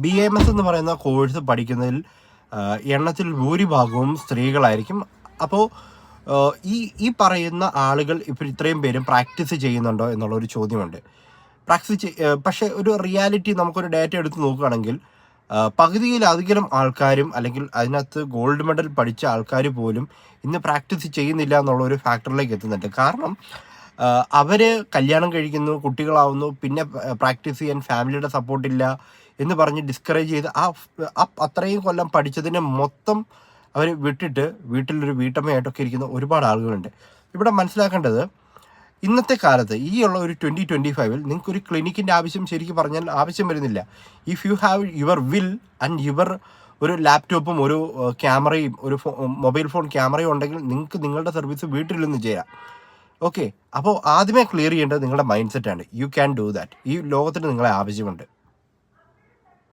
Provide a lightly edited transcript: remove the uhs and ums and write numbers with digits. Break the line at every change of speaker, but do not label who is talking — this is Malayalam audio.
BAMS എന്ന് പറയുന്ന കോഴ്സ് പഠിക്കുന്നതിൽ എണ്ണത്തിൽ ഭൂരിഭാഗവും സ്ത്രീകളായിരിക്കും. അപ്പോൾ ഈ പറയുന്ന ആളുകൾ ഇപ്പോൾ ഇത്രയും പേരും പ്രാക്ടീസ് ചെയ്യുന്നുണ്ടോ എന്നുള്ളൊരു ചോദ്യമുണ്ട്. പക്ഷേ ഒരു റിയാലിറ്റി നമുക്കൊരു ഡാറ്റ എടുത്ത് നോക്കുകയാണെങ്കിൽ പകുതിയിലധികം ആൾക്കാരും അല്ലെങ്കിൽ അതിനകത്ത് ഗോൾഡ് മെഡൽ പഠിച്ച ആൾക്കാർ പോലും ഇന്ന് പ്രാക്ടീസ് ചെയ്യുന്നില്ല എന്നുള്ള ഒരു ഫാക്ടറിലേക്ക് എത്തുന്നുണ്ട്. കാരണം അവർ കല്യാണം കഴിക്കുന്നു, കുട്ടികളാവുന്നു, പിന്നെ പ്രാക്ടീസ് ചെയ്യാൻ ഫാമിലിയുടെ സപ്പോർട്ടില്ല എന്ന് പറഞ്ഞ് ഡിസ്കറേജ് ചെയ്ത് അത്രയും കൊല്ലം പഠിച്ചതിനെ മൊത്തം അവർ വിട്ടിട്ട് വീട്ടിലൊരു വീട്ടമ്മയായിട്ടൊക്കെ ഇരിക്കുന്ന ഒരുപാട് ആളുകളുണ്ട്. ഇവിടെ മനസ്സിലാക്കേണ്ടത്, ഇന്നത്തെ കാലത്ത് ഈ ഉള്ള ഒരു 2025 നിങ്ങൾക്കൊരു ക്ലിനിക്കിൻ്റെ ആവശ്യം ശരിക്കും പറഞ്ഞാൽ ആവശ്യം വരുന്നില്ല. If you have your will and your ഒരു ലാപ്ടോപ്പും ഒരു ക്യാമറയും ഒരു മൊബൈൽ ഫോൺ ക്യാമറയും ഉണ്ടെങ്കിൽ നിങ്ങൾക്ക് നിങ്ങളുടെ സർവീസ് വീട്ടിൽ നിന്ന് ചെയ്യാം. ഓക്കെ, അപ്പോൾ ആദ്യമേ ക്ലിയർ ചെയ്യേണ്ടത് നിങ്ങളുടെ മൈൻഡ് സെറ്റാണ്. You can do that. ഈ ലോകത്തിന് നിങ്ങളെ ആവശ്യമുണ്ട്.